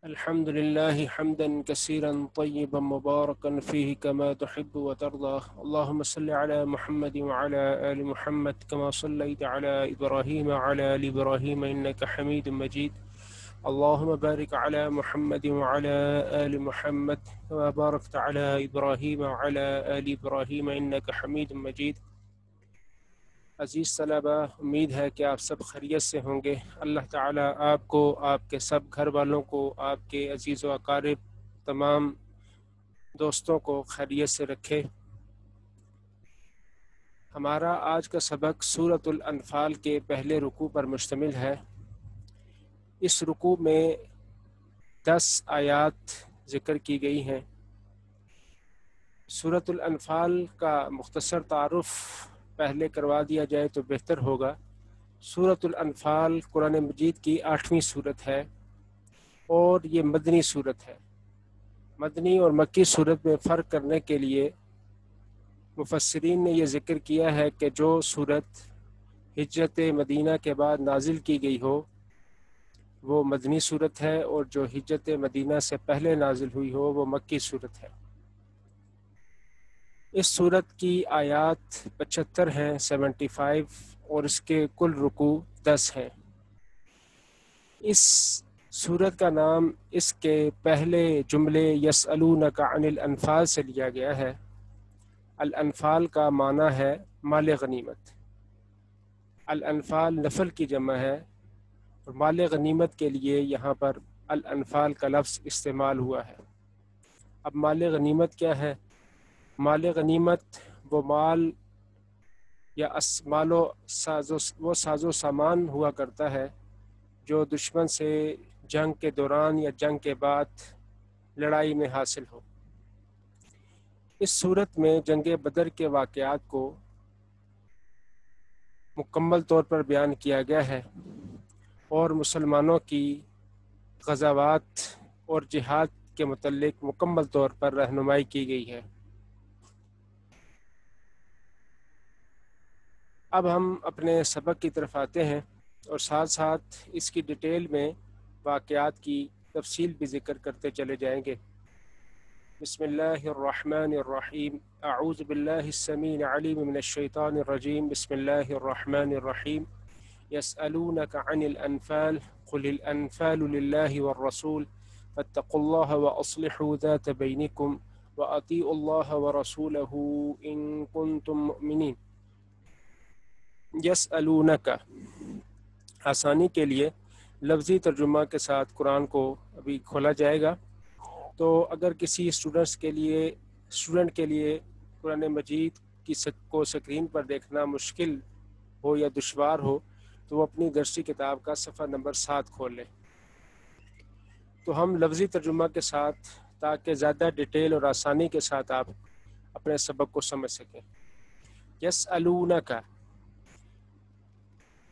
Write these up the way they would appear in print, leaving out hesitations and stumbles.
الحمد لله حمدا كثيرا طيبا مباركا فيه كما تحب وترضى. اللهم صل على محمد وعلى آل محمد كما صليت على إبراهيم وعلى آل إبراهيم إنك حميد مجيد. اللهم بارك على محمد وعلى آل محمد كما باركت على إبراهيم وعلى آل إبراهيم إنك حميد مجيد. عزیز طلبہ، امید ہے کہ آپ سب خیریت سے ہوں گے۔ اللہ تعالیٰ آپ کو، آپ کے سب گھر والوں کو، آپ کے عزیز و اقارب، تمام دوستوں کو خیریت سے رکھے۔ ہمارا آج کا سبق سورۃ الانفال کے پہلے رکوع پر مشتمل ہے۔ اس رکوع میں 10 آیات ذکر کی گئی ہیں۔ سورۃ الانفال کا مختصر تعارف پہلے کروا دیا جائے تو بہتر ہوگا۔ سورۃ الانفال قرآن مجید کی 8ویں سورت ہے اور یہ مدنی سورت ہے۔ مدنی اور مکی سورت میں فرق کرنے کے لیے مفسرین نے یہ ذکر کیا ہے کہ جو سورت ہجرت مدینہ کے بعد نازل کی گئی ہو وہ مدنی سورت ہے، اور جو ہجرت مدینہ سے پہلے نازل ہوئی ہو وہ مکی سورت ہے۔ اس سورت کی آیات 75 ہیں، 75، اور اس کے کل رکوع 10 ہیں۔ اس سورت کا نام اس کے پہلے جملے یسألونک عن الانفال سے لیا گیا ہے۔ الانفال کا معنی ہے مال غنیمت۔ الانفال نفل کی جمع ہے، اور مال غنیمت کے لیے یہاں پر الانفال کا لفظ استعمال ہوا ہے۔ اب مال غنیمت کیا ہے؟ مال غنیمت وہ مال یا وہ ساز و سامان ہوا کرتا ہے جو دشمن سے جنگ کے دوران یا جنگ کے بعد لڑائی میں حاصل ہو۔ اس صورت میں جنگ بدر کے واقعات کو مکمل طور پر بیان کیا گیا ہے، اور مسلمانوں کی غزوات اور جہاد کے متعلق مکمل طور پر رہنمائی کی گئی ہے۔ اب ہم اپنے سبق کی طرف آتے ہیں، اور ساتھ ساتھ اس کی ڈیٹیل میں واقعات کی تفصیل بھی ذکر کرتے چلے جائیں گے۔ بسم اللہ الرحمن الرحیم، اعوذ باللہ السمیع العلیم من الشیطان الرجیم، بسم اللہ الرحمن الرحیم۔ یسألونک عن الانفال قل الانفال للہ والرسول فاتقوا اللہ واصلحوا ذات بینکم واطیعوا اللہ ورسولہ ان کنتم مؤمنین۔ یسألونک آسانی کے لیے لفظی ترجمہ کے ساتھ قرآن کو ابھی کھولا جائے گا، تو اگر کسی اسٹوڈنٹ کے لیے قرآن مجید کو سکرین پر دیکھنا مشکل ہو یا دشوار ہو تو وہ اپنی درسی کتاب کا صفحہ نمبر 7 کھول لے۔ تو ہم لفظی ترجمہ کے ساتھ، تاکہ زیادہ ڈیٹیل اور آسانی کے ساتھ آپ اپنے سبق کو سمجھ سکیں۔ یسألونک،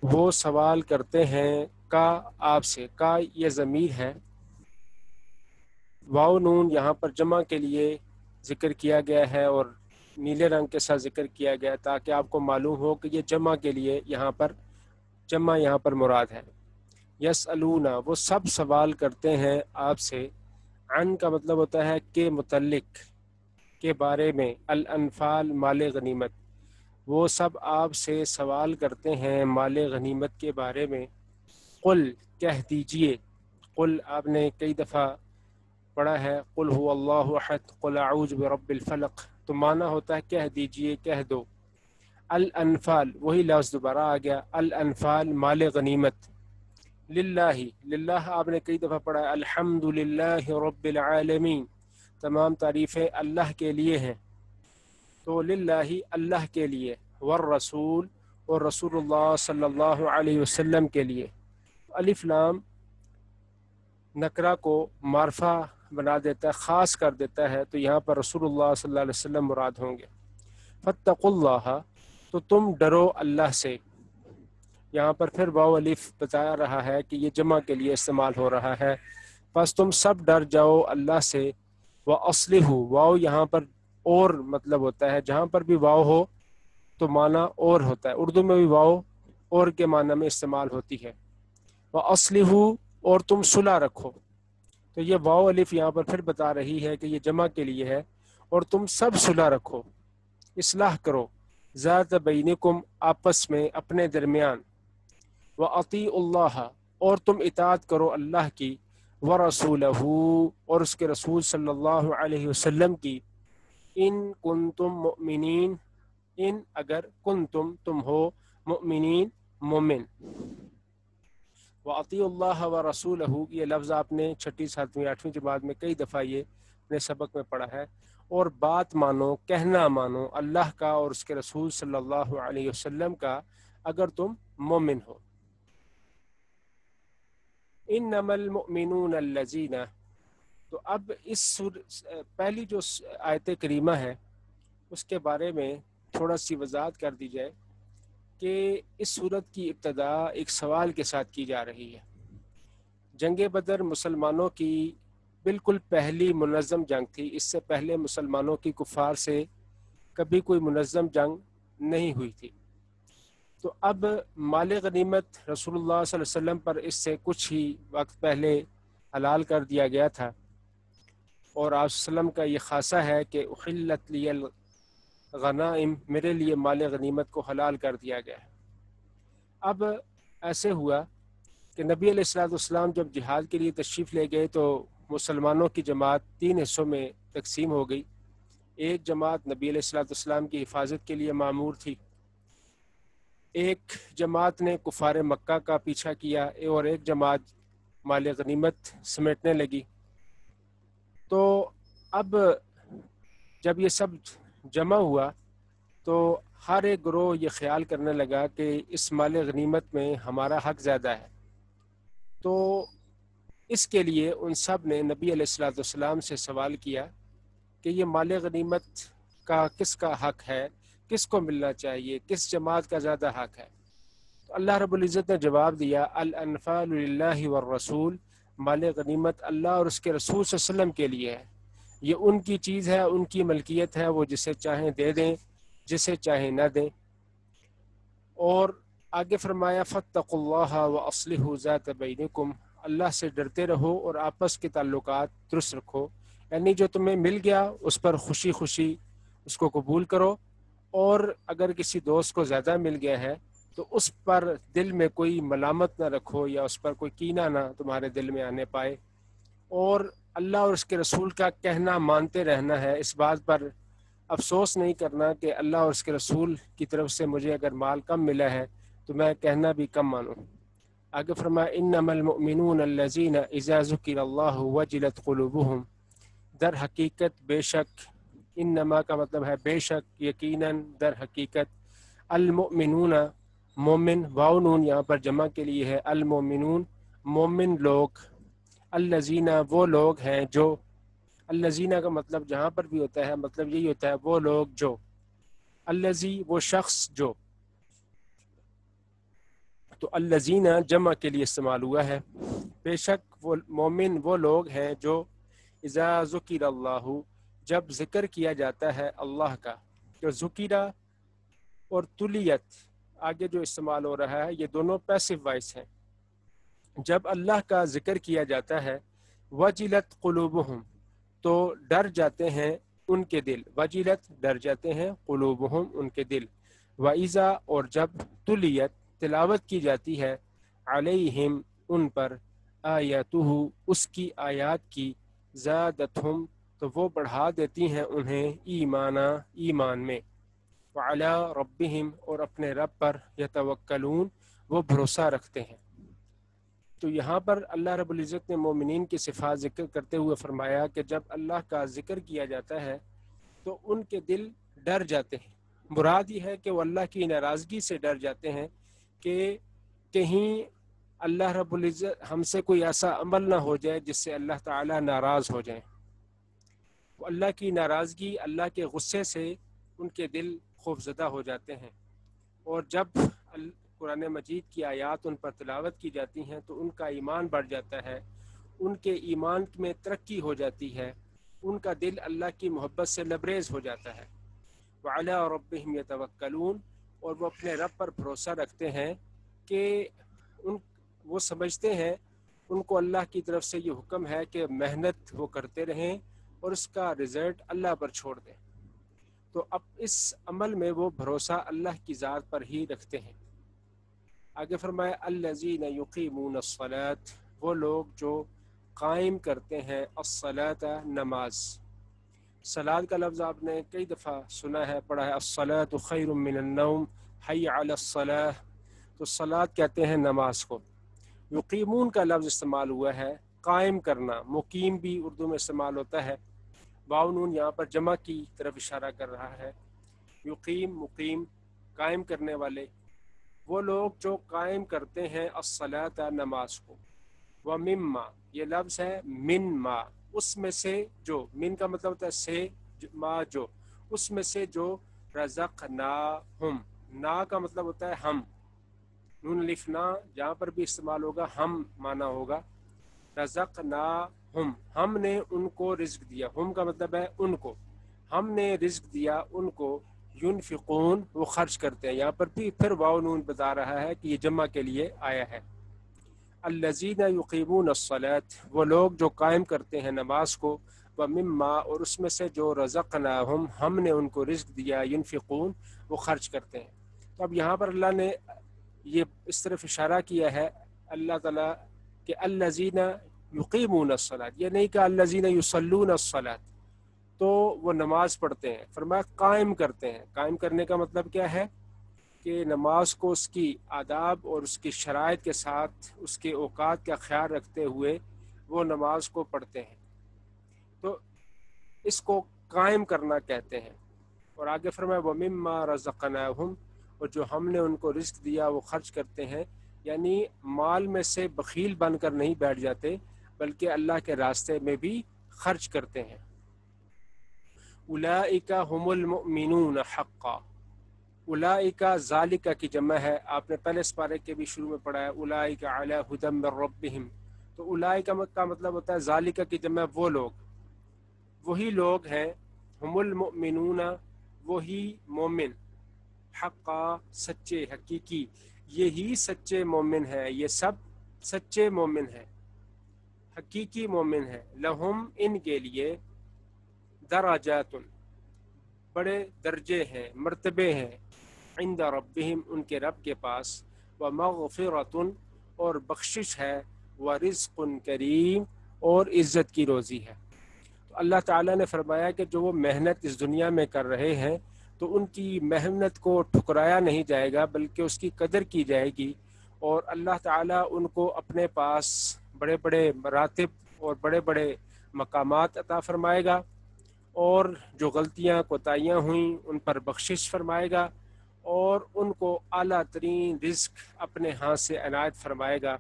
وہ سوال کرتے ہیں، کا آپ سے، کا یہ ضمیر ہے۔ واو نون یہاں پر جمع کے لیے ذکر کیا گیا ہے اور نیلے رنگ کے ساتھ ذکر کیا گیا ہے تاکہ آپ کو معلوم ہو کہ یہ جمع کے لیے یہاں پر مراد ہے۔ یسألون، وہ سب سوال کرتے ہیں آپ سے۔ عن کا مطلب ہوتا ہے کہ متعلق، کے بارے میں۔ الانفال مال غنیمت، وہ سب آپ سے سوال کرتے ہیں مال غنیمت کے بارے میں۔ قل، کہہ دیجئے۔ قل آپ نے کئی دفعہ پڑھا ہے، قل هو اللہ احد قل اعوذ برب الفلق، تو معنی ہوتا ہے کہہ دیجئے، کہہ دو۔ الانفال، وہی لفظ دوبارہ آ گیا، الانفال مال غنیمت۔ للہ، للہ آپ نے کئی دفعہ پڑھا ہے، الحمد للہ رب العالمین، تمام تعریفیں اللہ کے لیے ہیں۔ تو للہ اللہ کے لیے، والرسول، اور رسول اللہ صلی اللہ علیہ وسلم کے لیے۔ الف لام نکرہ کو معرفہ بنا دیتا ہے، خاص کر دیتا ہے، تو یہاں پر رسول اللہ صلی اللہ علیہ وسلم مراد ہوں گے۔ فاتقوا اللہ، تو تم ڈرو اللہ سے۔ یہاں پر پھر واو الف بتا رہا ہے کہ یہ جمع کے لیے استعمال ہو رہا ہے، پس تم سب ڈر جاؤ اللہ سے۔ وَأَصْلِحُوا، واو یہاں پر اور مطلب ہوتا ہے، جہاں پر بھی واو ہو تو معنی اور ہوتا ہے۔ اردو میں بھی واو اور کے معنی میں استعمال ہوتی ہے۔ وَأَصْلِحُوا، اور تم صلح رکھو۔ تو یہ واو الف یہاں پر پھر بتا رہی ہے کہ یہ جمع کے لیے ہے. اور تم سب صلح رکھو، اصلاح کرو، ذات بینکم آپس میں اپنے درمیان، وَأَطِیعُوا اللَّهَ اور تم اطاعت کرو اللہ کی، وَرَسُولَهُ اور اس کے رسول صلی اللہ علیہ وسلم کی، ان کنتم مؤمنین ان اگر کنتم تم ہو مؤمنین مومن. وَأَطِیعُوا اللَّهَ وَرَسُولَهُ یہ لفظ آپ نے 6ٹھی 7ویں 8ویں جماعت میں کئی دفعہ یہ اپنے سبق میں پڑھا ہے. اور بات مانو، کہنا مانو اللہ کا اور اس کے رسول صلی اللہ علیہ وسلم کا اگر تم مومن ہو. انما المؤمنون الذین، تو اب اس پہلی جو آیت کریمہ ہے اس کے بارے میں تھوڑا سی وضاحت کر دی جائے کہ اس سورت کی ابتدا ایک سوال کے ساتھ کی جا رہی ہے. جنگ بدر مسلمانوں کی بالکل پہلی منظم جنگ تھی. اس سے پہلے مسلمانوں کی کفار سے کبھی کوئی منظم جنگ نہیں ہوئی تھی. تو اب مال غنیمت رسول اللہ صلی اللہ علیہ وسلم پر اس سے کچھ ہی وقت پہلے حلال کر دیا گیا تھا، اور آپ صلی اللہ علیہ وسلم کا یہ خاصہ ہے کہ احلت لی الغنائم، میرے لیے مال غنیمت کو حلال کر دیا گیا ہے. اب ایسے ہوا کہ نبی علیہ الصلوۃ والسلام جب جہاد کے لیے تشریف لے گئے تو مسلمانوں کی جماعت 3 حصوں میں تقسیم ہو گئی. ایک جماعت نبی علیہ الصلوۃ والسلام کی حفاظت کے لیے مامور تھی، ایک جماعت نے کفار مکہ کا پیچھا کیا، اور ایک جماعت مال غنیمت سمیٹنے لگی. تو اب جب یہ سب جمع ہوا تو ہر ایک گروہ یہ خیال کرنے لگا کہ اس مال غنیمت میں ہمارا حق زیادہ ہے. تو اس کے لیے ان سب نے نبی علیہ الصلوۃ والسلام سے سوال کیا کہ یہ مال غنیمت کا کس کا حق ہے، کس کو ملنا چاہیے، کس جماعت کا زیادہ حق ہے. تو اللہ رب العزت نے جواب دیا، الانفال للہ والرسول، مال غنیمت اللہ اور اس کے رسول صلی اللہ علیہ وسلم کے لیے ہے. یہ ان کی چیز ہے، ان کی ملکیت ہے، وہ جسے چاہیں دے دیں، جسے چاہیں نہ دیں. اور آگے فرمایا فاتقوا اللہ واصلحوا ذات بینکم، اللہ سے ڈرتے رہو اور آپس کے تعلقات درست رکھو. یعنی جو تمہیں مل گیا اس پر خوشی خوشی اس کو قبول کرو، اور اگر کسی دوست کو زیادہ مل گیا ہے تو اس پر دل میں کوئی ملامت نہ رکھو، یا اس پر کوئی کینہ نہ تمہارے دل میں آنے پائے. اور اللہ اور اس کے رسول کا کہنا مانتے رہنا ہے، اس بات پر افسوس نہیں کرنا کہ اللہ اور اس کے رسول کی طرف سے مجھے اگر مال کم ملا ہے تو میں کہنا بھی کم مانوں. آگے فرمایا انما المؤمنون الذین اذا ذکر اللہ وجلت قلوبہم، در حقیقت بے شک، انما کا مطلب ہے بے شک، یقیناً، در حقیقت، المؤمنون مومن، واو نون یہاں پر جمع کے لیے ہے، المؤمنون مومن لوگ، الذین وہ لوگ ہیں جو، الذین کا مطلب جہاں پر بھی ہوتا ہے مطلب یہی ہوتا ہے وہ لوگ جو، الذی وہ شخص جو، تو الذین جمع کے لیے استعمال ہوا ہے. بے شک وہ مومن وہ لوگ ہیں جو اذا ذکر اللہ، جب ذکر کیا جاتا ہے اللہ کا. جو ذکرہ اور تلیت آگے جو استعمال ہو رہا ہے یہ دونوں پیسو وائس ہیں. جب اللہ کا ذکر کیا جاتا ہے، وجلت قلوبہم تو ڈر جاتے ہیں ان کے دل، وجلت ڈر جاتے ہیں، قلوبہم ان کے دل، وَإِذَا اور جب تلیت تلاوت کی جاتی ہے، علیہم ان پر، آیاتہ اس کی آیات کی، زادتہم تو وہ بڑھا دیتی ہیں انہیں، ایمانا ایمان میں، وعلی ربہم اور اپنے رب پر، یتوکلون وہ بھروسہ رکھتے ہیں. تو یہاں پر اللہ رب العزت نے مومنین کی صفات ذکر کرتے ہوئے فرمایا کہ جب اللہ کا ذکر کیا جاتا ہے تو ان کے دل ڈر جاتے ہیں. مراد یہ ہے کہ وہ اللہ کی ناراضگی سے ڈر جاتے ہیں کہ کہیں اللہ رب العزت ہم سے کوئی ایسا عمل نہ ہو جائے جس سے اللہ تعالی ناراض ہو جائیں. اللہ کی ناراضگی، اللہ کے غصے سے ان کے دل خوف زدہ ہو جاتے ہیں. اور جب قرآن مجید کی آیات ان پر تلاوت کی جاتی ہیں تو ان کا ایمان بڑھ جاتا ہے، ان کے ایمان میں ترقی ہو جاتی ہے، ان کا دل اللہ کی محبت سے لبریز ہو جاتا ہے. وعلی ربہم یتوکلون اور وہ اپنے رب پر بھروسہ رکھتے ہیں کہ وہ سمجھتے ہیں ان کو اللہ کی طرف سے یہ حکم ہے کہ محنت وہ کرتے رہیں اور اس کا رزلٹ اللہ پر چھوڑ دیں. تو اب اس عمل میں وہ بھروسہ اللہ کی ذات پر ہی رکھتے ہیں. آگے فرمایا الذین یقیمون الصلاۃ، وہ لوگ جو قائم کرتے ہیں الصلاۃ، نماز. صلاۃ کا لفظ آپ نے کئی دفعہ سنا ہے، پڑھا ہے، الصلاۃ خیر من النوم، حی علی الصلاۃ. تو صلاۃ کہتے ہیں نماز کو. یقیمون کا لفظ استعمال ہوا ہے قائم کرنا، مقیم بھی اردو میں استعمال ہوتا ہے. واو نون یہاں پر جمع کی طرف اشارہ کر رہا ہے. یقیم، مقیم، قائم کرنے والے، وہ لوگ جو قائم کرتے ہیں الصلاۃ، نماز کو. ومما، یہ لفظ ہے من ما، اس میں سے جو، من کا مطلب ہوتا ہے سے، ما جو، اس میں سے جو رزقناہم، نا کا مطلب ہوتا ہے ہم، نون الف نا جہاں پر بھی استعمال ہوگا ہم مانا ہوگا. رزقناہم، ہم نے ان کو رزق دیا، ہم کا مطلب ہے ان کو، ہم نے رزق دیا ان کو. ینفقون، وہ خرچ کرتے ہیں. یہاں پر بھی پھر واو نون بتا رہا ہے کہ یہ جمع کے لیے آیا ہے. الذین یقیمون الصلاۃ، وہ لوگ جو قائم کرتے ہیں نماز کو. ومما، اور اس میں سے جو رزقناہم، ہم نے ان کو رزق دیا. ینفقون، وہ خرچ کرتے ہیں. تو اب یہاں پر اللہ نے یہ اس طرف اشارہ کیا ہے اللہ تعالیٰ کہ الذین یقیمون الصلاۃ، یہ نہیں کہ الذین یصلون الصلاۃ، تو وہ نماز پڑھتے ہیں. فرمایا قائم کرتے ہیں. قائم کرنے کا مطلب کیا ہے کہ نماز کو اس کی آداب اور اس کی شرائط کے ساتھ، اس کے اوقات کا خیال رکھتے ہوئے وہ نماز کو پڑھتے ہیں. تو اس کو قائم کرنا کہتے ہیں. اور آگے فرمایا وَمِمَّا رَزَقْنَاهُمْ، اور جو ہم نے ان کو رزق دیا وہ خرچ کرتے ہیں. یعنی مال میں سے بخیل بن کر نہیں بیٹھ جاتے، بلکہ اللہ کے راستے میں بھی خرچ کرتے ہیں. اولئک هم المؤمنون حقا، اولئک ذالک کی جمع ہے. آپ نے پہلے اس پارے کے بھی شروع میں پڑھا ہے اولئک علی ھدی من ربہم. تو اولئک کا مطلب ہوتا ہے ذالک کی جمع وہ لوگ، وہی لوگ ہیں. ہم المؤمنون، وہی مومن. حقا، سچے، حقیقی، یہی سچے مومن ہیں. یہ سب سچے مومن ہیں، حقیقی مومن ہیں. لہم، ان کے لیے، درجات، بڑے درجے ہیں، مرتبے ہیں. عند ربہم، ان کے رب کے پاس. ومغفرۃ، اور بخشش ہے. ورزق کریم، اور عزت کی روزی ہے. تو اللہ تعالیٰ نے فرمایا کہ جو وہ محنت اس دنیا میں کر رہے ہیں تو ان کی محنت کو ٹھکرایا نہیں جائے گا، بلکہ اس کی قدر کی جائے گی. اور اللہ تعالیٰ ان کو اپنے پاس بڑے بڑے مراتب اور بڑے بڑے مقامات عطا فرمائے گا. اور جو غلطیاں کوتاہیاں ہوئیں ان پر بخشش فرمائے گا، اور ان کو اعلیٰ ترین رزق اپنے ہاتھ سے عنایت فرمائے گا.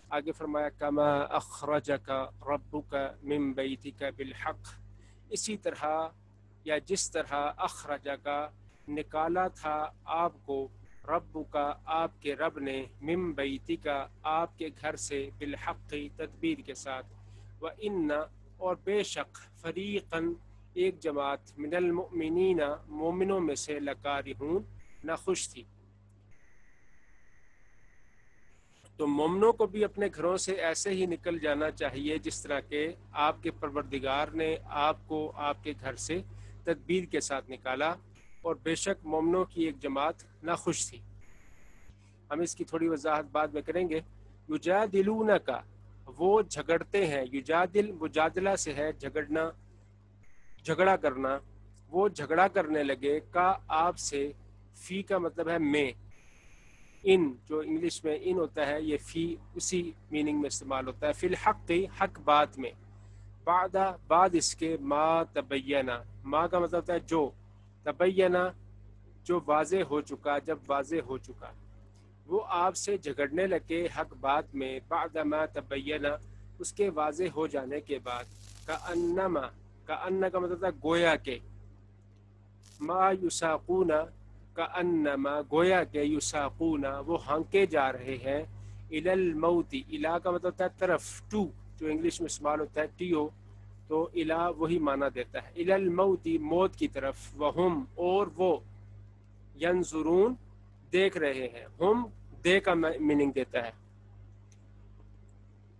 آگے فرمایا کما اخرجک ربک من بیتک بالحق، اسی طرح یا جس طرح اخرجک، نکالا تھا آپ کو، ربک، آپ کے رب نے، من بیتک، آپ کے گھر سے، بالحق، تدبیر کے ساتھ. وان، اور بے شک، فریقاً، ایک جماعت، من المؤمنین، مومنوں میں سے، لکارہون، ناخوش تھی. تو مومنوں کو بھی اپنے گھروں سے ایسے ہی نکل جانا چاہیے جس طرح کہ آپ کے پروردگار نے آپ کو آپ کے گھر سے تدبیر کے ساتھ نکالا. اور بے شک مومنوں کی ایک جماعت ناخوش تھی. ہم اس کی تھوڑی وضاحت بعد میں کریں گے. یجادلونک، وہ جھگڑتے ہیں. یجادل مجادلہ سے ہے، جھگڑنا، جھگڑا کرنا. وہ جھگڑا کرنے لگے کا، آپ سے. فی کا مطلب ہے میں. ان، جو انگلش میں ان ہوتا ہے، یہ فی اسی میننگ میں استعمال ہوتا ہے. فی الحق، حق بات میں. بعد، بعد اس کے. ما تبینہ، ما کا مطلب ہوتا ہے جو. تبینہ، جو واضح ہو چکا، جب واضح ہو چکا. وہ آپ سے جھگڑنے لگے حق بات میں. بعد ما تبینہ، اس کے واضح ہو جانے کے بعد. کأنما، کأن کا مطلب ہے گویا کہ. ما یساقون، کأنما، گویا کہ، یساقون، وہ ہانکے جا رہے ہیں. الی الموت، الی کا مطلب ہوتا ہے طرف، ٹو، جو انگلش میں استعمال ہوتا ہے ٹی او، تو الی وہی معنی دیتا ہے. الی الموت، موت کی طرف. وہم، اور وہ. ینظرون، دیکھ رہے ہیں. ہم، دے کا میننگ دیتا ہے.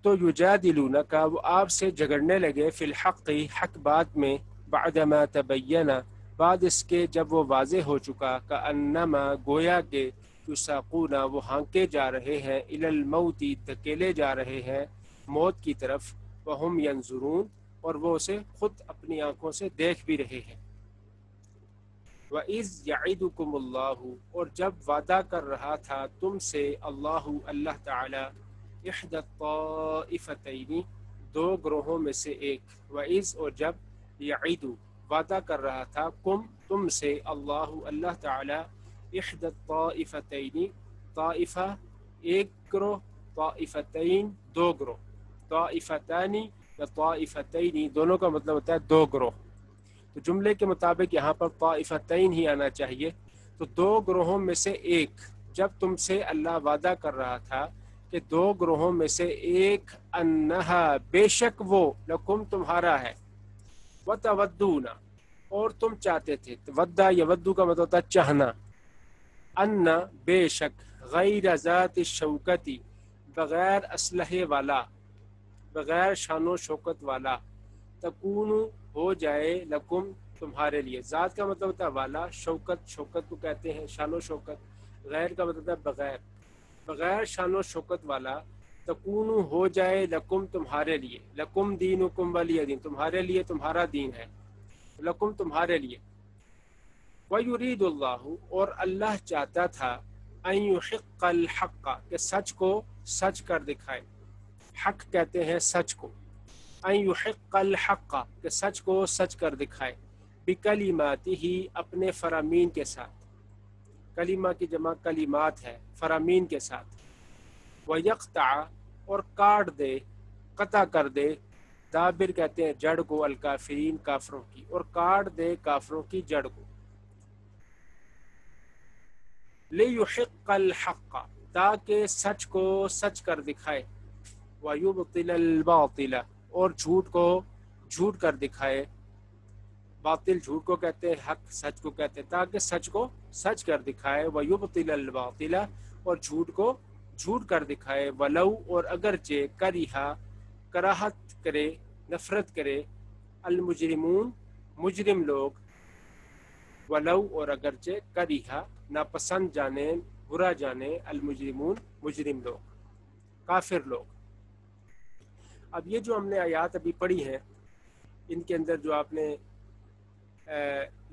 تو یجادلونک وہ آپ سے جھگڑنے لگے فی الحق حق بات میں بعدما تبین بعد اس کے جب وہ واضح ہو چکا کأنما گویا کہ یساقون وہ ہانکے جا رہے ہیں الی الموت دھکیلے جا رہے ہیں موت کی طرف وہم ینظرون اور وہ اسے خود اپنی آنکھوں سے دیکھ بھی رہے ہیں وَإِذْ يَعِدُكُمُ اللَّهُ اور جب وعدہ کر رہا تھا تم سے اللہ تعالی احدى الطائفتین دو گروہوں میں سے ایک وَإِذْ اور جب یعید وعدہ کر رہا تھا تم سے اللہ تعالی احدى الطائفتین طائفہ ایک گروہ طائفتین دو گروہ طائفتانی یا طائفتین دونوں کا مطلب ہوتا ہے دو گروہ تو جملے کے مطابق یہاں پر طائفتین ہی آنا چاہیے تو دو گروہوں میں سے ایک جب تم سے اللہ وعدہ کر رہا تھا کہ دو گروہوں میں سے ایک انہا بے شک وہ لکم تمہارا ہے وتودون اور تم چاہتے تھے ودا یا ودو کا مطلب ہوتا ہے چاہنا ان بے شک غیر ذات الشوکتی بغیر اسلحے والا بغیر شان و شوکت والا تکون ہو جائے لکم تمہارے لیے ذات کا مطلب ہوتا ہے والا شوکت کو کہتے ہیں شان و شوکت غیر کا مطلب ہے بغیر بغیر شان و شوکت والا تکون ہو جائے لکم تمہارے لیے لکم دینکم ولی دین تمہارے لیے تمہارا دین ہے لکم تمہارے لیے وَيُرِيدُ اللَّهُ اور اللہ چاہتا تھا أَن يُحِقَّ الْحَقَّ کہ سچ کو سچ کر دکھائے حق کہتے ہیں سچ کو أَن يُحِقَّ الْحَقَّ کہ سچ کو سچ کر دکھائے بِكَلِمَاتِهِ اپنے فرامین کے ساتھ کلمہ کی جمع کلمات ہے فرامین کے ساتھ وَيَقْطَعَ اور کاٹ دے قطع کر دے دابر کہتے ہیں جڑ کو الکافرین کافروں کی اور کاٹ دے کافروں کی جڑ کو لِيُحِقَّ الْحَقَّ تاکہ سچ کو سچ کر دکھائے وَيُبْطِلَ الْبَاطِلَ اور جھوٹ کو جھوٹ کر دکھائے باطل جھوٹ کو کہتے ہیں حق سچ کو کہتے ہیں تاکہ سچ کو سچ کر دکھائے وَيُبْطِلَ الْبَاطِلَ اور جھوٹ کو جھوٹ کر دکھائے ولو اور اگرچہ کریہا کراہت کرے نفرت کرے المجرمون مجرم لوگ ولو اور اگرچہ کریہا ناپسند جانے برا جانے المجرمون مجرم لوگ کافر لوگ اب یہ جو ہم نے آیات ابھی پڑھی ہیں ان کے اندر جو آپ نے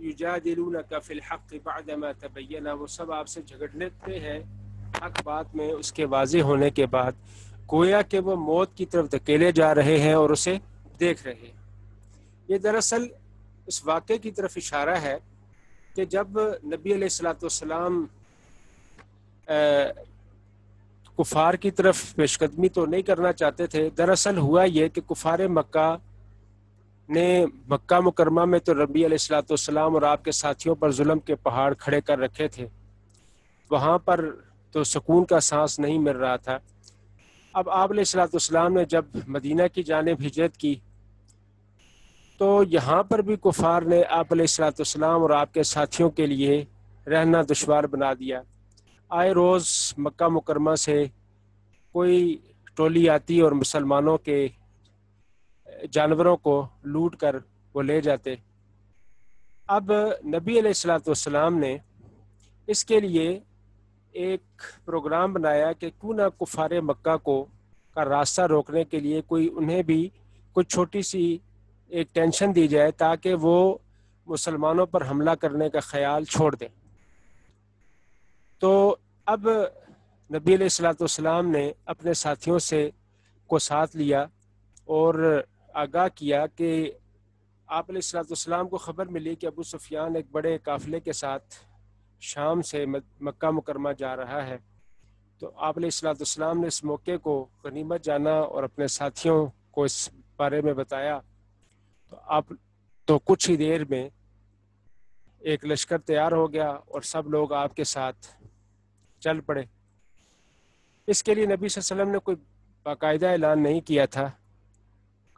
یجادلونک فی الحق بعدما تبین وہ سب آپ سے جھگڑنے ہیں حق بات میں اس کے واضح ہونے کے بعد گویا کہ وہ موت کی طرف دھکیلے جا رہے ہیں اور اسے دیکھ رہے ہیں یہ دراصل اس واقعے کی طرف اشارہ ہے کہ جب نبی علیہ الصلوۃ والسلام کفار کی طرف پیش قدمی تو نہیں کرنا چاہتے تھے دراصل ہوا یہ کہ کفار مکہ نے مکہ مکرمہ میں تو نبی علیہ الصلوۃ والسلام اور آپ کے ساتھیوں پر ظلم کے پہاڑ کھڑے کر رکھے تھے وہاں پر تو سکون کا سانس نہیں مل رہا تھا اب آپ علیہ الصلوۃ والسلام نے جب مدینہ کی جانب ہجرت کی تو یہاں پر بھی کفار نے آپ علیہ الصلوۃ والسلام اور آپ کے ساتھیوں کے لیے رہنا دشوار بنا دیا آئے روز مکہ مکرمہ سے کوئی ٹولی آتی اور مسلمانوں کے جانوروں کو لوٹ کر وہ لے جاتے اب نبی علیہ الصلوۃ والسلام نے اس کے لیے ایک پروگرام بنایا کہ کیوں نہ کفار مکہ کو کا راستہ روکنے کے لیے انہیں بھی کچھ چھوٹی سی ایک ٹینشن دی جائے تاکہ وہ مسلمانوں پر حملہ کرنے کا خیال چھوڑ دیں تو اب نبی علیہ الصلوۃ والسلام نے اپنے ساتھیوں سے کو ساتھ لیا اور آگاہ کیا کہ آپ علیہ الصلوۃ والسلام کو خبر ملی کہ ابو سفیان ایک بڑے قافلے کے ساتھ شام سے مکہ مکرمہ جا رہا ہے تو آپ علیہ الصلوۃ والسلام نے اس موقع کو غنیمت جانا اور اپنے ساتھیوں کو اس بارے میں بتایا تو کچھ ہی دیر میں ایک لشکر تیار ہو گیا اور سب لوگ آپ کے ساتھ چل پڑے اس کے لیے نبی صلی اللہ علیہ وسلم نے کوئی باقاعدہ اعلان نہیں کیا تھا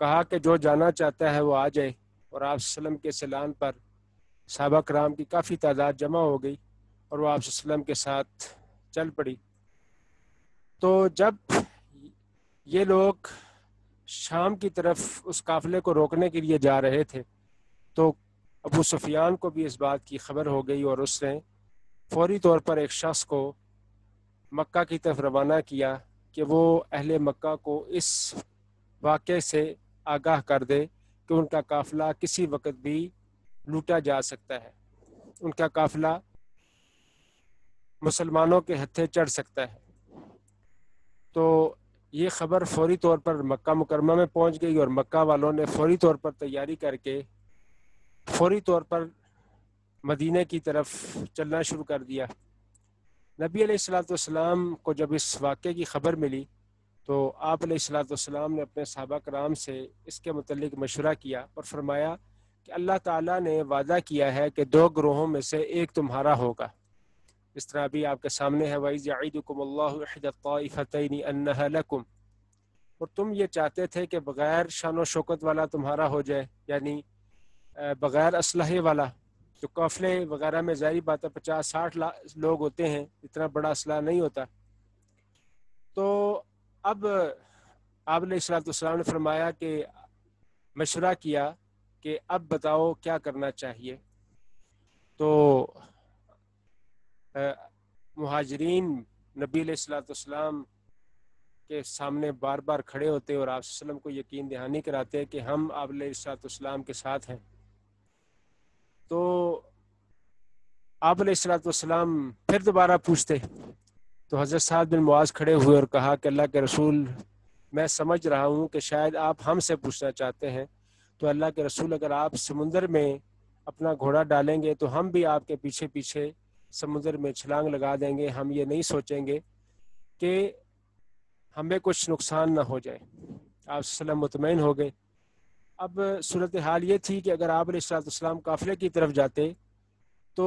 کہا کہ جو جانا چاہتا ہے وہ آ جائے اور آپ صلی اللہ علیہ وسلم کے اعلان پر صحابہ کرام کی کافی تعداد جمع ہو گئی اور وہ آپ صلی اللہ علیہ وسلم کے ساتھ چل پڑی تو جب یہ لوگ شام کی طرف اس قافلے کو روکنے کے لیے جا رہے تھے تو ابو سفیان کو بھی اس بات کی خبر ہو گئی اور اس نے فوری طور پر ایک شخص کو مکہ کی طرف روانہ کیا کہ وہ اہل مکہ کو اس واقعے سے آگاہ کر دے کہ ان کا قافلہ کسی وقت بھی لوٹا جا سکتا ہے، ان کا قافلہ مسلمانوں کے ہتھے چڑھ سکتا ہے۔ تو یہ خبر فوری طور پر مکہ مکرمہ میں پہنچ گئی اور مکہ والوں نے فوری طور پر تیاری کر کے فوری طور پر مدینہ کی طرف چلنا شروع کر دیا۔ نبی علیہ الصلوۃ والسلام کو جب اس واقعے کی خبر ملی تو آپ علیہ الصلوۃ والسلام نے اپنے صحابہ کرام سے اس کے متعلق مشورہ کیا اور فرمایا کہ اللہ تعالیٰ نے وعدہ کیا ہے کہ 2 گروہوں میں سے ایک تمہارا ہوگا، اس طرح بھی آپ کے سامنے ہے وَإِذْ يَعِدُكُمُ اللَّهُ إِحْدَى الطَّائِفَتَيْنِ أَنَّهَا لَكُمْ، اور تم یہ چاہتے تھے کہ بغیر شان و شوکت والا تمہارا ہو جائے، یعنی بغیر اسلحے والا۔ جو قافلے وغیرہ میں ظاہری بات ہے 50-60 لوگ ہوتے ہیں، اتنا بڑا اسلحہ نہیں ہوتا۔ تو اب آپ علیہ الصلوۃ والسلام نے فرمایا کہ مشورہ کیا کہ اب بتاؤ کیا کرنا چاہیے۔ تو مہاجرین نبی علیہ الصلوۃ والسلام کے سامنے بار بار کھڑے ہوتے اور آپ صلی اللہ علیہ وسلم کو یقین دہانی کراتے کہ ہم آپ علیہ الصلوۃ والسلام کے ساتھ ہیں۔ تو آپ علیہ الصلوۃ والسلام پھر دوبارہ پوچھتے تو حضرت سعد بن معاذ کھڑے ہوئے اور کہا کہ اللہ کے رسول، میں سمجھ رہا ہوں کہ شاید آپ ہم سے پوچھنا چاہتے ہیں، تو اللہ کے رسول اگر آپ سمندر میں اپنا گھوڑا ڈالیں گے تو ہم بھی آپ کے پیچھے پیچھے سمندر میں چھلانگ لگا دیں گے، ہم یہ نہیں سوچیں گے کہ ہمیں کچھ نقصان نہ ہو جائے۔ آپ وسلم مطمئن ہو گئے۔ اب صورتحال یہ تھی کہ اگر آپ علیہ الصلوۃ والسلام قافلے کی طرف جاتے تو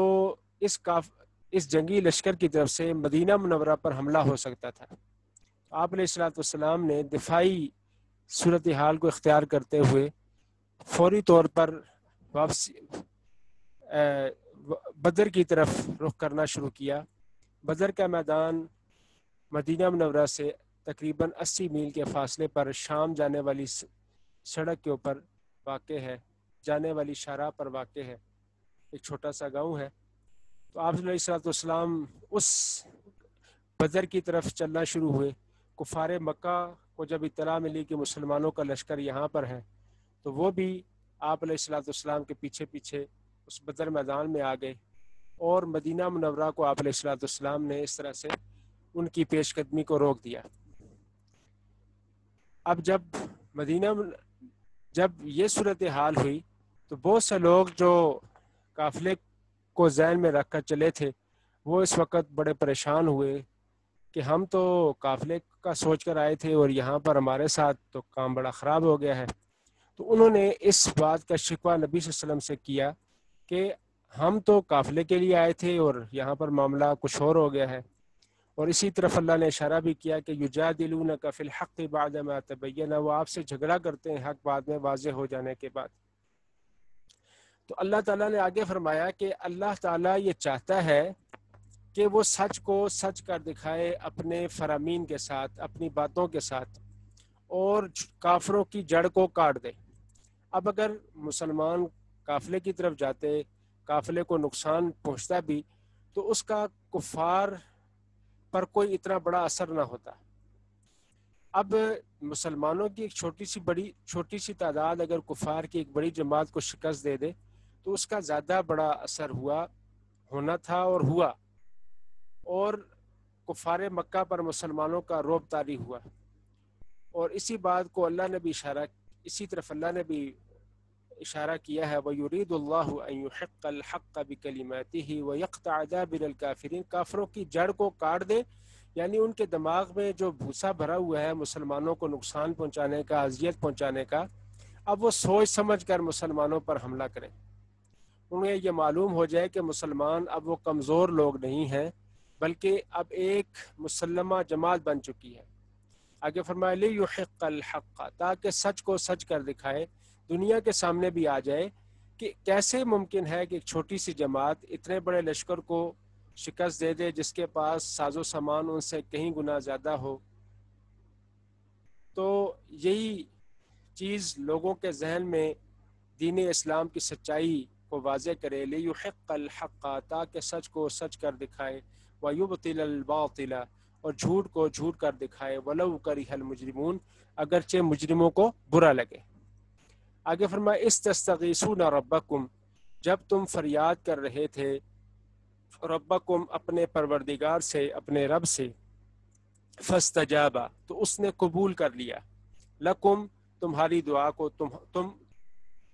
اس جنگی لشکر کی طرف سے مدینہ منورہ پر حملہ ہو سکتا تھا۔ آپ علیہ الصلوۃ والسلام نے دفاعی صورتحال کو اختیار کرتے ہوئے فوری طور پر واپسی بدر کی طرف رخ کرنا شروع کیا۔ بدر کا میدان مدینہ منورہ سے تقریباً 80 میل کے فاصلے پر شام جانے والی سڑک کے اوپر واقع ہے، جانے والی شاہراہ پر واقع ہے، ایک چھوٹا سا گاؤں ہے۔ تو آپ علیہ الصلوۃ والسلام اس بدر کی طرف چلنا شروع ہوئے۔ کفار مکہ کو جب اطلاع ملی کہ مسلمانوں کا لشکر یہاں پر ہے تو وہ بھی آپ علیہ الصلوۃ والسلام کے پیچھے پیچھے اس بدر میدان میں آ گئے اور مدینہ منورہ کو آپ علیہ الصلوۃ والسلام نے اس طرح سے ان کی پیش قدمی کو روک دیا۔ اب جب یہ صورتحال ہوئی تو بہت سے لوگ جو قافلے کو ذہن میں رکھ کر چلے تھے وہ اس وقت بڑے پریشان ہوئے کہ ہم تو قافلے کا سوچ کر آئے تھے اور یہاں پر ہمارے ساتھ تو کام بڑا خراب ہو گیا ہے۔ تو انہوں نے اس بات کا شکوہ نبی صلی اللہ علیہ وسلم سے کیا کہ ہم تو قافلے کے لیے آئے تھے اور یہاں پر معاملہ کچھ اور ہو گیا ہے۔ اور اسی طرف اللہ نے اشارہ بھی کیا کہ یجادلونک فی الحق بعد ما تبین، وہ آپ سے جھگڑا کرتے ہیں حق بعد میں واضح ہو جانے کے بعد۔ تو اللہ تعالیٰ نے آگے فرمایا کہ اللہ تعالیٰ یہ چاہتا ہے کہ وہ سچ کو سچ کر دکھائے اپنے فرامین کے ساتھ، اپنی باتوں کے ساتھ، اور کافروں کی جڑ کو کاٹ دے۔ اب اگر مسلمان قافلے کی طرف جاتے، قافلے کو نقصان پہنچتا بھی تو اس کا کفار پر کوئی اتنا بڑا اثر نہ ہوتا۔ اب مسلمانوں کی ایک چھوٹی سی تعداد اگر کفار کی ایک بڑی جماعت کو شکست دے دے تو اس کا زیادہ بڑا اثر ہونا تھا اور ہوا، اور کفار مکہ پر مسلمانوں کا رعب طاری ہوا۔ اور اسی بات کو اسی طرف اللہ نے بھی اشارہ کیا ہے وَيُرِيدُ اللَّهُ أَن يُحِقَّ الْحَقَّ بِكَلِمَاتِهِ وَيَقْطَعَ دَابِرَ الْكَافِرِينَ، کافروں کی جڑ کو کاٹ دے، یعنی ان کے دماغ میں جو بھوسا بھرا ہوا ہے مسلمانوں کو نقصان پہنچانے کا، اذیت پہنچانے کا، اب وہ سوچ سمجھ کر مسلمانوں پر حملہ کریں۔ انہیں یہ معلوم ہو جائے کہ مسلمان اب وہ کمزور لوگ نہیں ہیں بلکہ اب ایک مسلمہ جماعت بن چکی ہے۔ آگے فرمایا لِيُحِقَّ الْحَقَّ، تاکہ سچ کو سچ کر دکھائے، دنیا کے سامنے بھی آ جائے کہ کیسے ممکن ہے کہ ایک چھوٹی سی جماعت اتنے بڑے لشکر کو شکست دے دے جس کے پاس ساز و سامان ان سے کہیں گنا زیادہ ہو۔ تو یہی چیز لوگوں کے ذہن میں دین اسلام کی سچائی کو واضح کرے، لیحق الحق تاکہ سچ کو سچ کر دکھائے، ویبطل الباطل اور جھوٹ کو جھوٹ کر دکھائے، ولو کرہ المجرمون اگرچہ مجرموں کو برا لگے۔ آگے فرمایا استستغیثون ربکم جب تم فریاد کر رہے تھے ربکم اپنے پروردگار سے، اپنے رب سے، فاستجابا تو اس نے قبول کر لیا، لکم تمہاری دعا کو، تم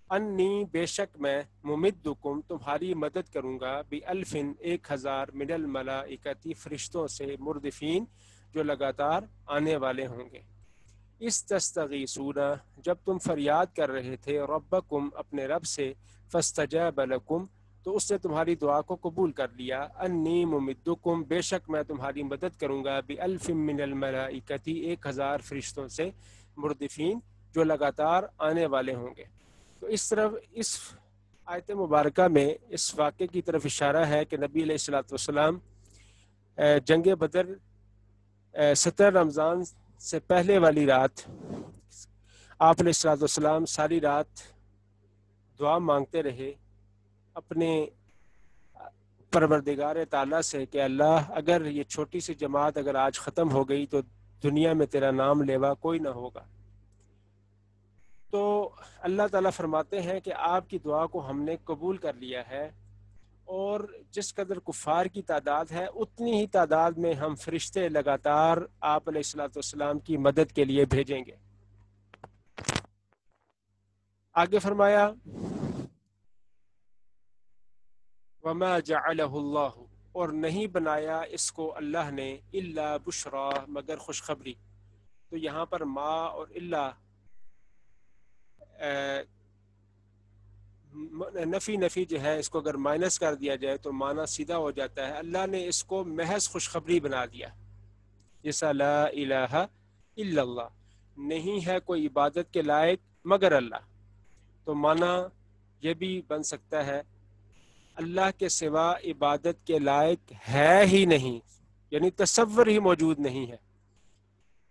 انی بے شک میں ممدکم تمہاری مدد کروں گا، بِأَلْفٍ 1000 من الملائکتی فرشتوں سے، مردفین جو لگاتار آنے والے ہوں گے۔ استستغیثون جب تم فریاد کر رہے تھے ربکم اپنے رب سے، فاستجاب لکم تو اس نے تمہاری دعا کو قبول کر لیا، انی ممدکم بے شک میں تمہاری مدد کروں گا، بِأَلْفٍ من الملائکتی 1000 فرشتوں سے، مردفین جو لگاتار آنے والے ہوں گے۔ تو اس آیت مبارکہ میں اس واقعے کی طرف اشارہ ہے کہ نبی علیہ الصلوۃ والسلام جنگ بدر 17 رمضان سے پہلے والی رات آپ علیہ الصلوۃ والسلام ساری رات دعا مانگتے رہے اپنے پروردگار تعالیٰ سے کہ اللہ اگر یہ چھوٹی سی جماعت اگر آج ختم ہو گئی تو دنیا میں تیرا نام لیوا کوئی نہ ہوگا۔ تو اللہ تعالیٰ فرماتے ہیں کہ آپ کی دعا کو ہم نے قبول کر لیا ہے، اور جس قدر کفار کی تعداد ہے اتنی ہی تعداد میں ہم فرشتے لگاتار آپ علیہ الصلوۃ والسلام کی مدد کے لیے بھیجیں گے۔ آگے فرمایا وما جعلہ اللہ اور نہیں بنایا اس کو اللہ نے الا بشرا مگر خوشخبری۔ تو یہاں پر ما اور الا نفی جو ہے اس کو اگر مائنس کر دیا جائے تو معنی سیدھا ہو جاتا ہے، اللہ نے اس کو محض خوشخبری بنا دیا، جیسا لا الہ الا اللہ نہیں ہے کوئی عبادت کے لائق مگر اللہ۔ تو معنی یہ بھی بن سکتا ہے اللہ کے سوا عبادت کے لائق ہے ہی نہیں، یعنی تصور ہی موجود نہیں ہے۔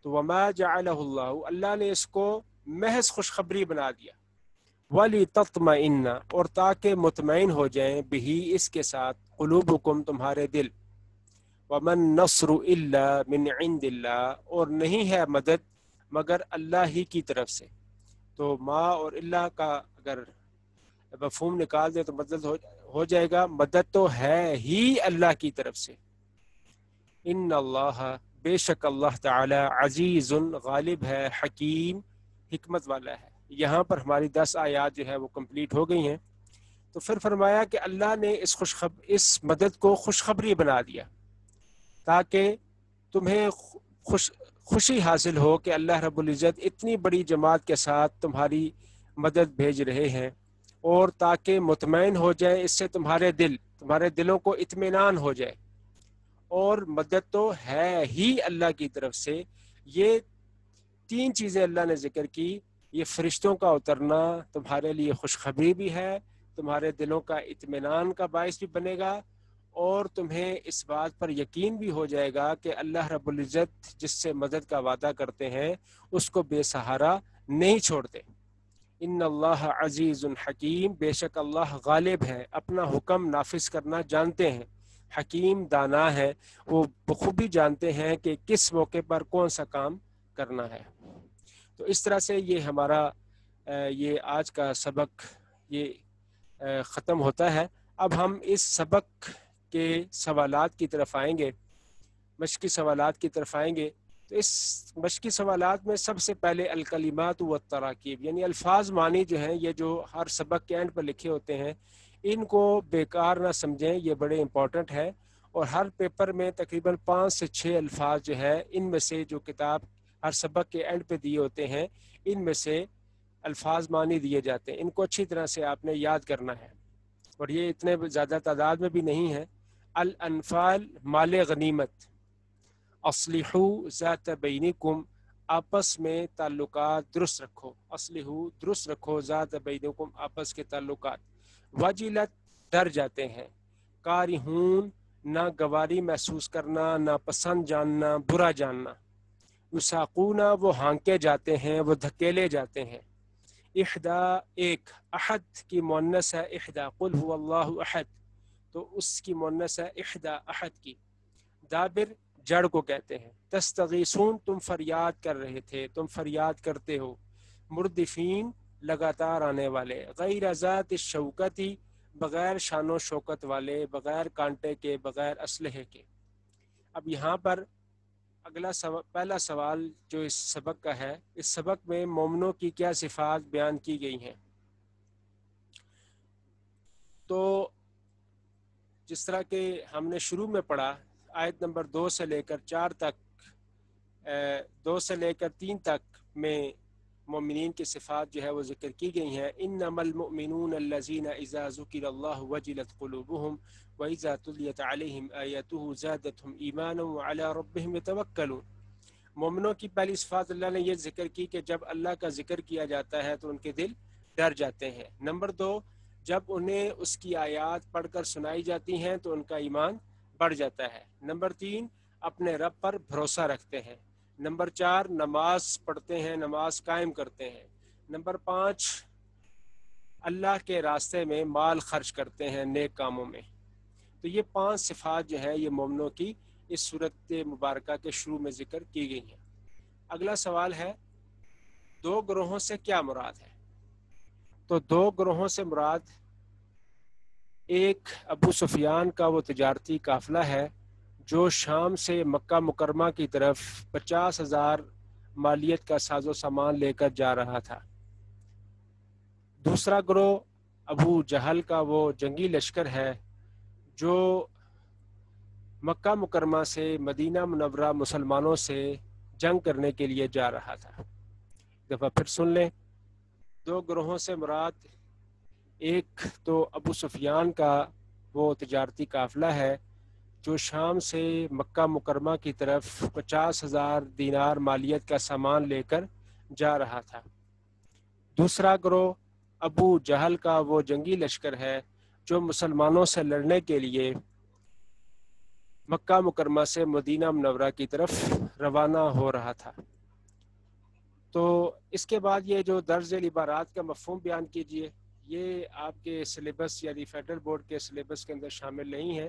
تو وما جعلہ اللہ اللہ نے اس کو محض خوشخبری بنا دیا، وَلِتَطْمَئِنَّ اور تاکہ مطمئن ہو جائیں بہی اس کے ساتھ قلوبکم تمہارے دل، وَمَن نَصْرُ إِلَّا مِنْ عِنْدِ اللَّهِ اور نہیں ہے مدد مگر اللہ ہی کی طرف سے۔ تو ما اور اللہ کا اگر مفہوم نکال دے تو مدد ہو جائے گا مدد تو ہے ہی اللہ کی طرف سے۔ ان اللہ بے شک اللہ تعالی عزیز غالب ہے، حکیم حکمت والا ہے۔ یہاں پر ہماری 10 آیات جو ہے وہ کمپلیٹ ہو گئی ہیں۔ تو پھر فرمایا کہ اللہ نے اس مدد کو خوشخبری بنا دیا تاکہ تمہیں خوشی حاصل ہو کہ اللہ رب العزت اتنی بڑی جماعت کے ساتھ تمہاری مدد بھیج رہے ہیں، اور تاکہ مطمئن ہو جائے اس سے تمہارے دلوں کو اطمینان ہو جائے، اور مدد تو ہے ہی اللہ کی طرف سے۔ یہ 3 چیزیں اللہ نے ذکر کی، یہ فرشتوں کا اترنا تمہارے لیے خوشخبری بھی ہے، تمہارے دلوں کا اطمینان کا باعث بھی بنے گا، اور تمہیں اس بات پر یقین بھی ہو جائے گا کہ اللہ رب العزت جس سے مدد کا وعدہ کرتے ہیں اس کو بے سہارا نہیں چھوڑتے۔ ان اللہ عزیز حکیم بے شک اللہ غالب ہے، اپنا حکم نافذ کرنا جانتے ہیں، حکیم دانا ہے، وہ بخوبی جانتے ہیں کہ کس موقع پر کون سا کام کرنا ہے۔ تو اس طرح سے یہ ہمارا یہ آج کا سبق یہ ختم ہوتا ہے۔ اب ہم اس سبق کے سوالات کی طرف آئیں گے، مشقی سوالات کی طرف آئیں گے۔ تو اس مشقی سوالات میں سب سے پہلے الکلمات والتراکیب، یعنی الفاظ معنی جو ہیں یہ جو ہر سبق کے اینڈ پر لکھے ہوتے ہیں ان کو بیکار نہ سمجھیں، یہ بڑے امپورٹنٹ ہے، اور ہر پیپر میں تقریباً 5 سے 6 الفاظ جو ہے ان میں سے جو کتاب ہر سبق کے اینڈ پہ دیے ہوتے ہیں ان میں سے الفاظ معنی دیے جاتے ہیں، ان کو اچھی طرح سے آپ نے یاد کرنا ہے، اور یہ اتنے زیادہ تعداد میں بھی نہیں ہے۔ الانفال مال غنیمت، اصلحوا ذات بینکم آپس میں تعلقات درست رکھو، اصلحوا درست رکھو ذات بینکم آپس کے تعلقات، وجلت ڈر جاتے ہیں، کارہون نہ گواری محسوس کرنا، نہ پسند جاننا، برا جاننا، یساقون وہ ہانکے جاتے ہیں، وہ دھکیلے جاتے ہیں، احدا ایک، احد کی مؤنث ہے احدا، قل هو اللہ احد تو اس کی مؤنث ہے احدا احد کی۔ دابر جڑ کو کہتے ہیں۔ تستغیثون تم فریاد کر رہے تھے، تم فریاد کرتے ہو۔ مردفین لگاتار آنے والے، غیر ذات الشوکتی بغیر شان و شوکت والے، بغیر کانٹے کے، بغیر اسلحے کے۔ اب یہاں پر اگلا پہلا سوال جو اس سبق کا ہے، اس سبق میں مومنوں کی کیا صفات بیان کی گئی ہیں؟ تو جس طرح کہ ہم نے شروع میں پڑھا آیت نمبر 2 سے لے کر 4 تک، 2 سے لے کر 3 تک میں مومنین کی صفات جو ہے وہ ذکر کی گئی ہیں۔ انما المؤمنون الذین اذا ذکر اللہ وجلت قلوبهم واذا تلیت علیہم آیاتہ زادتهم ایمانا وعلی ربهم یتوکلون۔ مومنوں کی پہلی صفات اللہ نے یہ ذکر کی کہ جب اللہ کا ذکر کیا جاتا ہے تو ان کے دل ڈر جاتے ہیں۔ نمبر 2، جب انہیں اس کی آیات پڑھ کر سنائی جاتی ہیں تو ان کا ایمان بڑھ جاتا ہے۔ نمبر 3، اپنے رب پر بھروسہ رکھتے ہیں۔ نمبر 4، نماز پڑھتے ہیں، نماز قائم کرتے ہیں۔ نمبر 5، اللہ کے راستے میں مال خرچ کرتے ہیں نیک کاموں میں۔ تو یہ 5 صفات جو ہیں یہ مومنوں کی اس صورت مبارکہ کے شروع میں ذکر کی گئی ہیں۔ اگلا سوال ہے 2 گروہوں سے کیا مراد ہے؟ تو 2 گروہوں سے مراد ایک ابو سفیان کا وہ تجارتی قافلہ ہے جو شام سے مکہ مکرمہ کی طرف 50,000 مالیت کا ساز و سامان لے کر جا رہا تھا۔ دوسرا گروہ ابو جہل کا وہ جنگی لشکر ہے جو مکہ مکرمہ سے مدینہ منورہ مسلمانوں سے جنگ کرنے کے لیے جا رہا تھا۔ دفعہ پھر سن لیں، 2 گروہوں سے مراد ایک تو ابو سفیان کا وہ تجارتی قافلہ ہے جو شام سے مکہ مکرمہ کی طرف 50,000 دینار مالیت کا سامان لے کر جا رہا تھا۔ دوسرا گروہ ابو جہل کا وہ جنگی لشکر ہے جو مسلمانوں سے لڑنے کے لیے مکہ مکرمہ سے مدینہ منورہ کی طرف روانہ ہو رہا تھا۔ تو اس کے بعد یہ جو درج ذیل عبارات کا مفہوم بیان کیجئے، یہ آپ کے سلیبس یعنی فیڈرل بورڈ کے سلیبس کے اندر شامل نہیں ہے،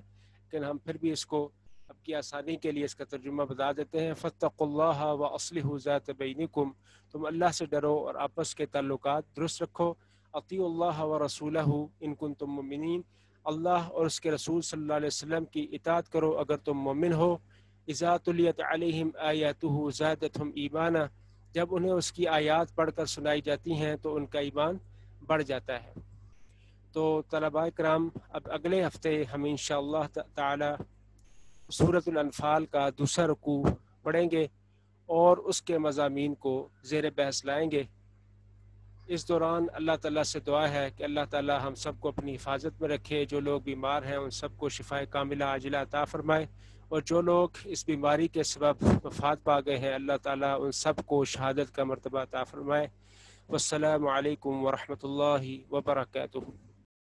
لیکن ہم پھر بھی اس کو اب کی آسانی کے لیے اس کا ترجمہ بتا دیتے ہیں۔ فاتقوا اللہ واصلحوا ذات بینکم، تم اللہ سے ڈرو اور آپس کے تعلقات درست رکھو۔ اطیعوا اللہ ورسولہ ان کنتم مؤمنین، اللہ اور اس کے رسول صلی اللہ علیہ وسلم کی اطاعت کرو اگر تم مومن ہو۔ اذا تلیت علیہم آیاتہ زادتہم ایمانا، جب انہیں اس کی آیات پڑھ کر سنائی جاتی ہیں تو ان کا ایمان بڑھ جاتا ہے۔ تو طلباء کرام، اب اگلے ہفتے ہم انشاءاللہ تعالی سورۃ الانفال کا دوسرا رکوع پڑھیں گے اور اس کے مضامین کو زیر بحث لائیں گے۔ اس دوران اللہ تعالیٰ سے دعا ہے کہ اللہ تعالیٰ ہم سب کو اپنی حفاظت میں رکھے، جو لوگ بیمار ہیں ان سب کو شفائے کاملہ عاجلہ عطا فرمائے، اور جو لوگ اس بیماری کے سبب وفات پا گئے ہیں اللہ تعالیٰ ان سب کو شہادت کا مرتبہ عطا فرمائے۔ والسلام علیکم ورحمۃ اللہ وبرکاتہ۔